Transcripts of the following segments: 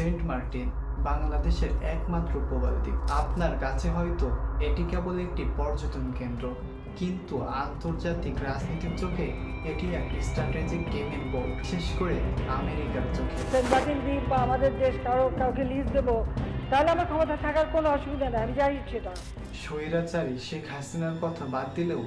Saint Martin বাংলাদেশের একমাত্র প্রবাল দ্বীপ। আপনার কাছে হয়তো এটি কেবল একটি পর্যটন কেন্দ্র, কিন্তু আন্তর্জাতিক রাজনীতির চোখে এটি এক স্ট্র্যাটেজিক গেমের বোর্ড, বিশেষ করে আমেরিকার চোখে। সেন্ট মার্টিন দ্বীপ বা আমাদের দেশ কাউকে লিজ দেবো, তাহলে আমার ক্ষমতা থাকার কোনো অসুবিধা নেই, আমি যাই সেটা। স্বৈরাচারী শেখ হাসিনার কথা বাদ দিলেও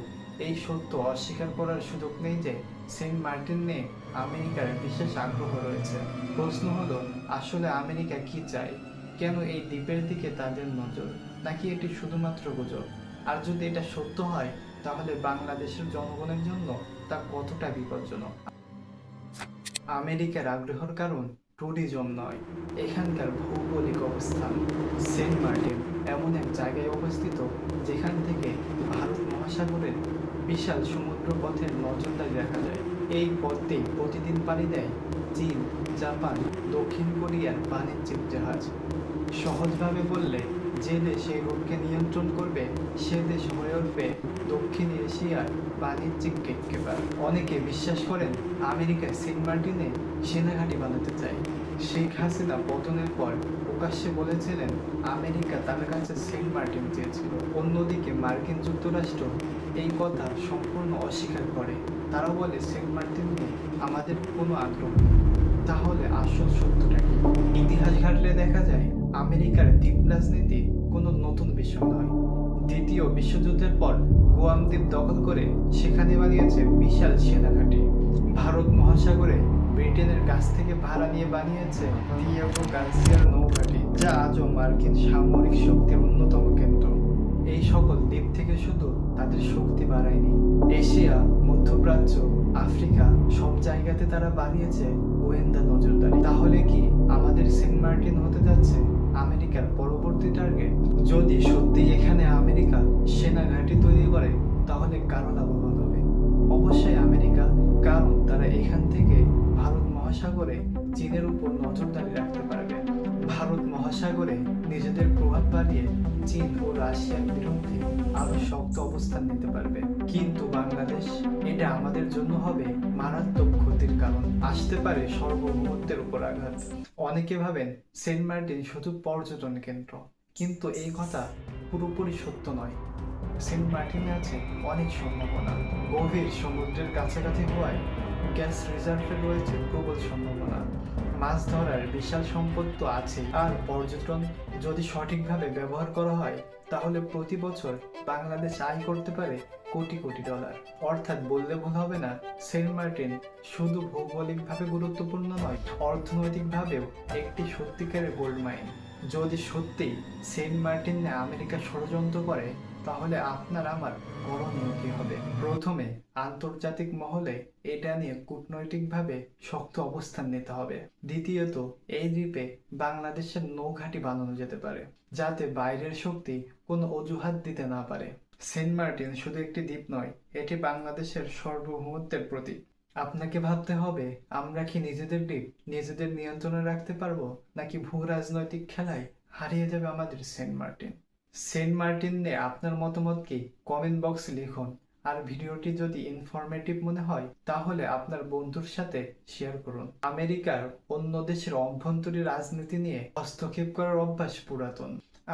এই সত্য অস্বীকার করার সুযোগ নেই যে সেন্ট মার্টিন নিয়ে আমেরিকার বিশেষ আগ্রহ রয়েছে। প্রশ্ন হলো, আসলে আমেরিকা কি চায়? কেন এই দ্বীপের দিকে তাদের নজর? নাকি এটি শুধুমাত্র গুজব? আর যদি এটা সত্য হয়, তাহলে বাংলাদেশের জনগণের জন্য তা কতটা বিপজ্জনক? আমেরিকার আগ্রহের কারণ ট্যুরিজম নয়, এখানকার ভৌগোলিক অবস্থান। সেন্ট মার্টিন এমন এক জায়গায় অবস্থিত যেখান থেকে ভারত মহাসাগরের বিশাল সমুদ্র পথের নজরদারি দেখা যায়। এই পথটি প্রতিদিন পাড়ি দেয় চীন, জাপান, দক্ষিণ কোরিয়ার বাণিজ্যিক জাহাজ। সহজভাবে বললে, যে দেশ এই রোগকে নিয়ন্ত্রণ করবে সে দেশ হয়ে উঠবে দক্ষিণ এশিয়ার বাণিজ্যিক গেটকিপার। অনেকে বিশ্বাস করেন আমেরিকা সেন্ট মার্টিনে সেনাঘাঁটি বানাতে চায়। শেখ হাসিনা পতনের পর প্রকাশ্যে বলেছিলেন আমেরিকা তার কাছে সেন্ট মার্টিন চেয়েছিল। অন্যদিকে মার্কিন যুক্তরাষ্ট্র এই কথা সম্পূর্ণ অস্বীকার করে। তারা বলে সেন্ট মার্টিন নিয়ে আমাদের কোনো আগ্রহ নেই। তাহলে আসল সত্যটা কি? ইতিহাস ঘাটলে দেখা যায় আমেরিকার দ্বীপ রাজনীতি কোনো নতুন বিষয় নয়। দ্বিতীয় বিশ্বযুদ্ধের পর গুয়াম দ্বীপ দখল করে সেখানে বানিয়েছে বিশাল সেনাঘাঁটি। ভারত মহাসাগরে ব্রিটেনের কাছ থেকে ভাড়া নিয়ে বানিয়েছে দিয়েগো গার্সিয়ার নৌঘাঁটি, যা আজও মার্কিন সামরিক শক্তির অন্যতম কেন্দ্র। এই সকল দ্বীপ থেকে শুধু তাদের শক্তি বাড়ায়নি, এশিয়া, মধ্যপ্রাচ্য, আফ্রিকা সব জায়গাতে তারা বানিয়েছে গোয়েন্দা নজরদারি। তাহলে কি আমাদের সেন্ট মার্টিন হতে যাচ্ছে আমেরিকার পরবর্তী টার্গেট? যদি সত্যি এখানে আমেরিকা সেনাঘাঁটি তৈরি করে, তাহলে কারো লাভবান হবে? অবশ্যই আমেরিকা, কারণ তারা এখান থেকে ভারত মহাসাগরে চীনের উপর নজরদারি রাখতে পারবে। ভারত মহাসাগরে নিজেদের প্রভাব বাড়িয়ে চীন ও রাশিয়ার বিরুদ্ধে আরো শক্ত অবস্থান নিতে পারবে। কিন্তু বাংলাদেশ, এটা আমাদের জন্য হবে মারাত্মক ক্ষতির কারণ। আসতে পারে সার্বভৌমত্বের উপর আঘাত। অনেকে ভাবেন সেন্ট মার্টিন শুধু পর্যটন কেন্দ্র, কিন্তু এই কথা পুরোপুরি সত্য নয়। সেন্ট মার্টিনে আছে অনেক সম্ভাবনা। গভীর সমুদ্রের কাছাকাছি হওয়ায় গ্যাস রিজার্ভে রয়েছে প্রবল সম্ভাবনা। মাছ ধরার বিশাল সম্পদ তো আছে, আর পর্যটন যদি সঠিকভাবে ব্যবহার করা হয়, তাহলে প্রতি বছর বাংলাদেশ আয় করতে পারে কোটি কোটি ডলার। অর্থাৎ বললে ভুল হবে না, সেন্ট মার্টিন শুধু ভৌগোলিকভাবে গুরুত্বপূর্ণ নয়, অর্থনৈতিকভাবেও একটি সত্যিকারের গোল্ড মাইন। যদি সত্যি সেন্ট মার্টিনে আমেরিকা ষড়যন্ত্র করে, তাহলে আপনার আমার করণীয় কি হবে? প্রথমে আন্তর্জাতিক মহলে এটা নিয়ে কূটনৈতিকভাবে শক্ত অবস্থান নিতে হবে। দ্বিতীয়ত, এই দ্বীপে বাংলাদেশের নৌঘাঁটি বানানো যেতে পারে, যাতে বাইরের শক্তি কোনো অজুহাত দিতে না পারে। সেন্ট মার্টিন শুধু একটি দ্বীপ নয়, এটি বাংলাদেশের সার্বভৌমত্বের প্রতীক। আপনাকে ভাবতে হবে, আমরা কি নিজেদের দ্বীপ নিজেদের নিয়ন্ত্রণে রাখতে পারবো, নাকি ভূ রাজনৈতিক খেলায় হারিয়ে যাবে আমাদের সেন্ট মার্টিন? সেন্ট মার্টিন নিয়ে আপনার মতামত কি কমেন্ট বক্সে লিখুন। আর ভিডিওটি যদি ইনফরমেটিভ মনে হয়, তাহলে আপনার বন্ধুর সাথে শেয়ার করুন। আমেরিকার অন্য দেশের অভ্যন্তরীণ রাজনীতি নিয়ে হস্তক্ষেপ করার অভ্যাস পুরাতন।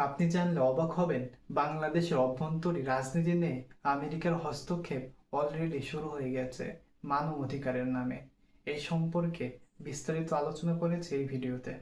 আপনি জানলে অবাক হবেন, বাংলাদেশের অভ্যন্তরীণ রাজনীতি নিয়ে আমেরিকার হস্তক্ষেপ অলরেডি শুরু হয়ে গেছে মানবাধিকারের নামে। এই সম্পর্কে বিস্তারিত আলোচনা করেছে এই ভিডিওতে।